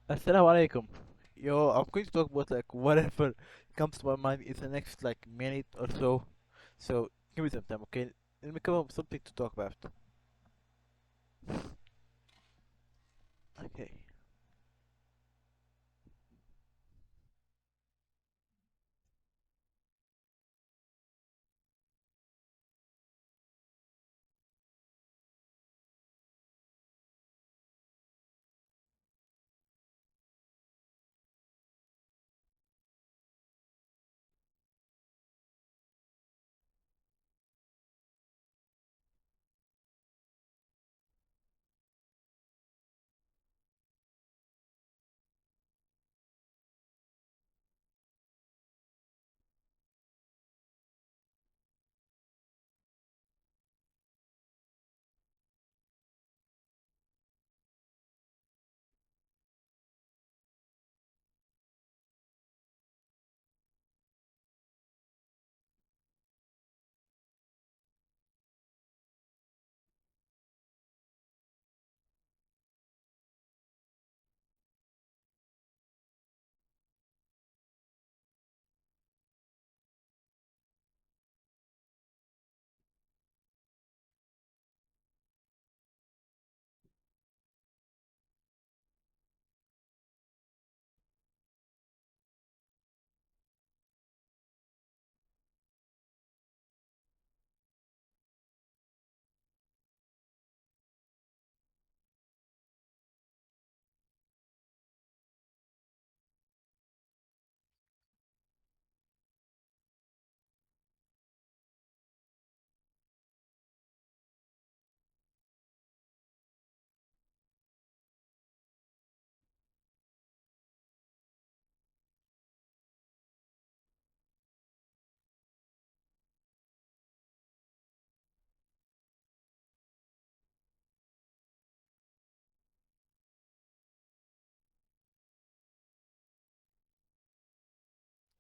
Assalamu alaikum. Yo, I'm going to talk about like whatever comes to my mind in the next like minute or so. So give me some time, okay? Let me come up with something to talk about. Okay.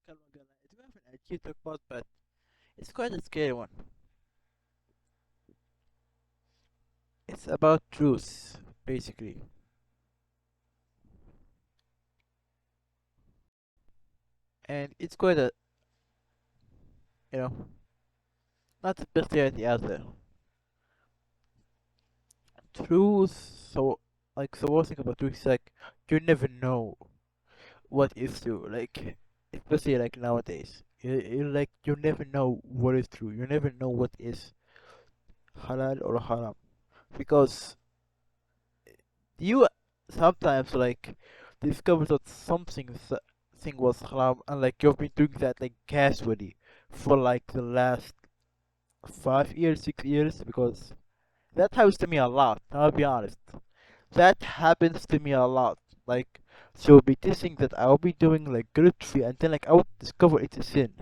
Kalmagala. I do have an idea to talk about, but it's quite a scary one. It's about truth, basically. And it's quite a, you know, not the best idea out there. Truth, so, like, the worst thing about truth is, like, you never know what is true. Like, especially, like, nowadays. Like, you never know what is true. You never know what is halal or haram. Because you sometimes, like, discover that thing was haram, and, like, you've been doing that, like, casually for, like, the last 5 years, 6 years, because that happens to me a lot, I'll be honest. That happens to me a lot. Like, she'll be teasing that I'll be doing like good tree, and then like I would discover it's a sin.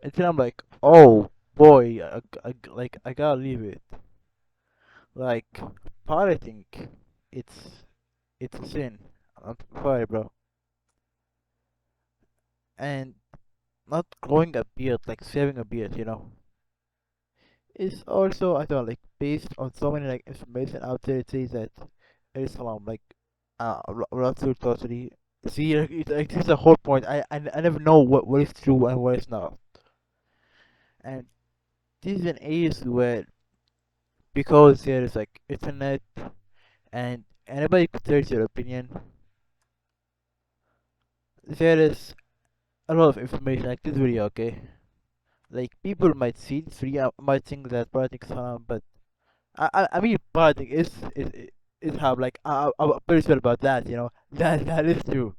And then I'm like, oh boy, like I gotta leave it. Like, pirating, it's it's a sin. I'm sorry, bro. And not growing a beard, like saving a beard, is also, I don't know, like, based on so many like information out there. It says that Islam, like, Rasul totally. See, like, this is the whole point. I never know what is true and what is not. And this is an age where, because there is like internet and anybody could search your opinion, there is a lot of information like this video, okay? Like, people might see this video, might think that politics is haram, but I mean, politics is haram. Like, I'm pretty sure about that, that is true.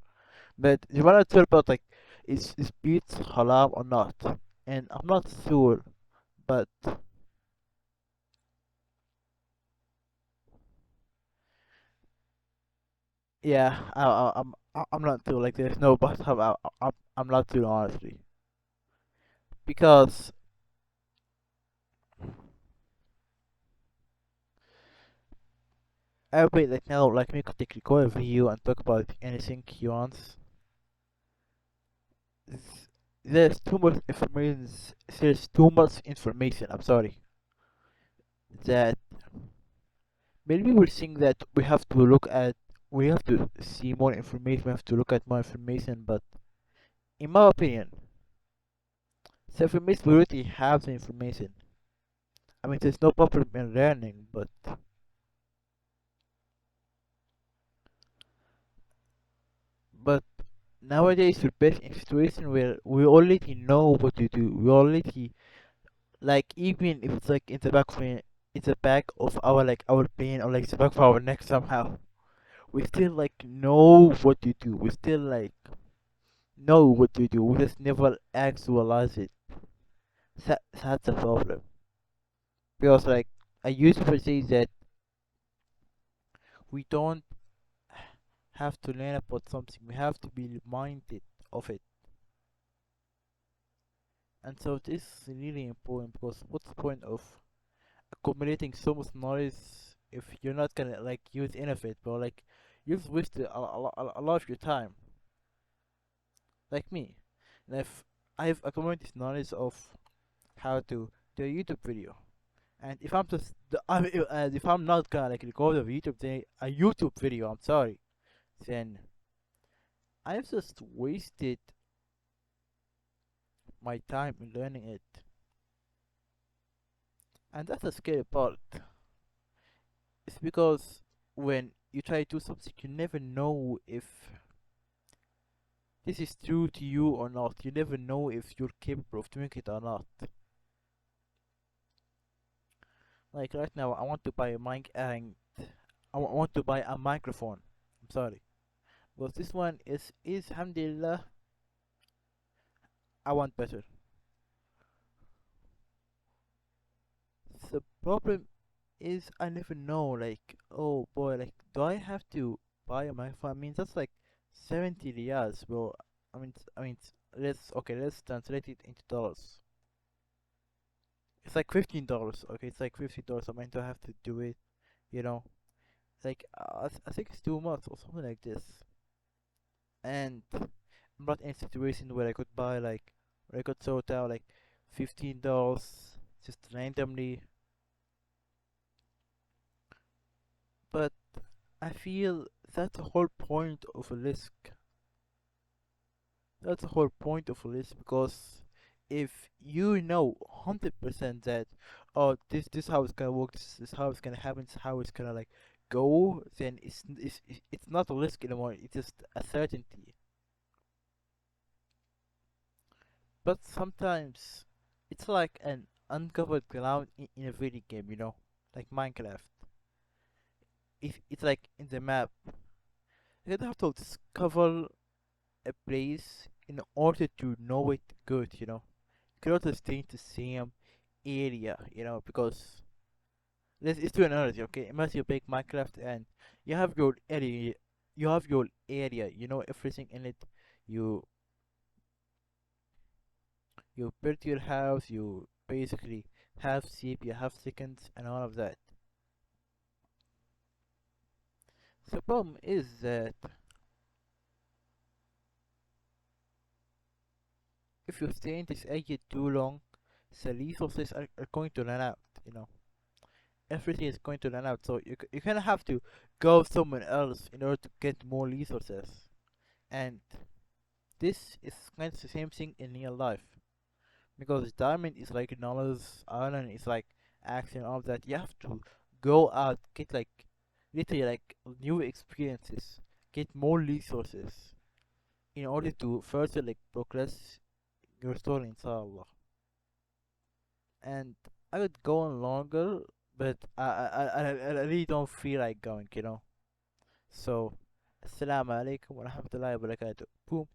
But you wanna talk about, like, is beats halal or not? And I'm not sure, but yeah, I'm not sure. Like, there's no but. I'm not sure, honestly, because everybody, like, now, like me, could take record a video and talk about anything he wants. It's- There's too much information. There's too much information. I'm sorry, that many people think that we have to look at. we have to see more information, we have to look at more information, but in my opinion, self-information, we already have the information. I mean, there's no problem in learning, but nowadays we're back in a situation where we already know what to do. We already, like, even if it's like in the back of it's the back of our, like, our brain, or like the back of our neck somehow, we still like know what to do. We still like know what to do. We just never actualize it. That's the problem. Because like I used to say that we don't have to learn about something. We have to be reminded of it. And so this is really important, because what's the point of accumulating so much knowledge if you're not gonna like use any of it, but like you've wasted a lot of your time, like me. And if I've accumulated knowledge of how to do a YouTube video, and if I'm just if I'm not gonna like record a YouTube video, I'm sorry, then I've just wasted my time in learning it, and that's the scary part. It's because when you try to do something, you never know if this is true to you or not. You never know if you're capable of doing it or not. Like right now, I want to buy a mic and I want to buy a microphone. I'm sorry, because this one is alhamdulillah. I want better. The problem is I never know. Like, oh boy, like, do I have to buy a microphone? I mean, that's like 70 riyals, bro. Let's translate it into dollars. It's like $15. Okay, it's like $50. I mean, do I have to do it? You know, like I think it's 2 months or something like this. And I'm not in a situation where I could buy like, where I could sort out like $15 just randomly. But I feel that's the whole point of a risk. That's the whole point of a risk, because if you know 100% that, oh, this how it's gonna work, this how it's gonna happen, this how it's gonna like go, then it's not a risk anymore. It's just a certainty. But sometimes it's like an uncovered ground in a video game, like Minecraft. If it's like in the map, you don't have to discover a place in order to know it good. You cannot just stay in the same area, because let's do an analogy, okay? Imagine you play Minecraft and you have your area, you know everything in it. You you build your house, you basically have sheep, you have chickens, and all of that. The problem is that if you stay in this area too long, the resources are going to run out. Everything is going to run out, so you kind of have to go somewhere else in order to get more resources. And this is kind of the same thing in real life, because diamond is like knowledge, iron is like action, all of that. You have to go out, get like literally like new experiences, get more resources in order to further like progress your story, inshallah. And I could go on longer, but I really don't feel like going. So, assalamu alaikum wa rahmatullahi wa barakatuh. Boom.